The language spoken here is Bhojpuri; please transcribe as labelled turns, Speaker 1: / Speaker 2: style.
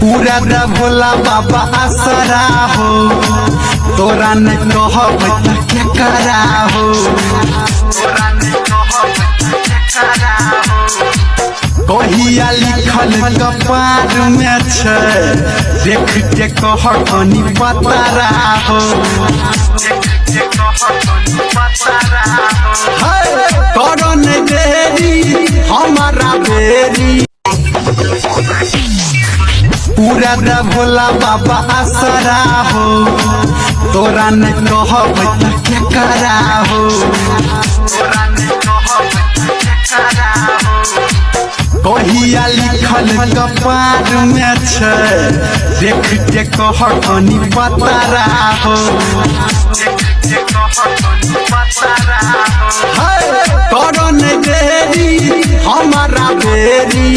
Speaker 1: पूरा द भोला बाबा आसरा हो तोरा न कहब त के करा हो कहिया लिखल कपार में छै देख के कह कनी पतारा हो करन देरी हमारा बेरी पूरा द भोला बाबा आसरा हो तोरा न कहब त के करा हो कहिया लिखल कपार में छै देख के कह कनी पतारा हो करन देरी हमारा बेरी।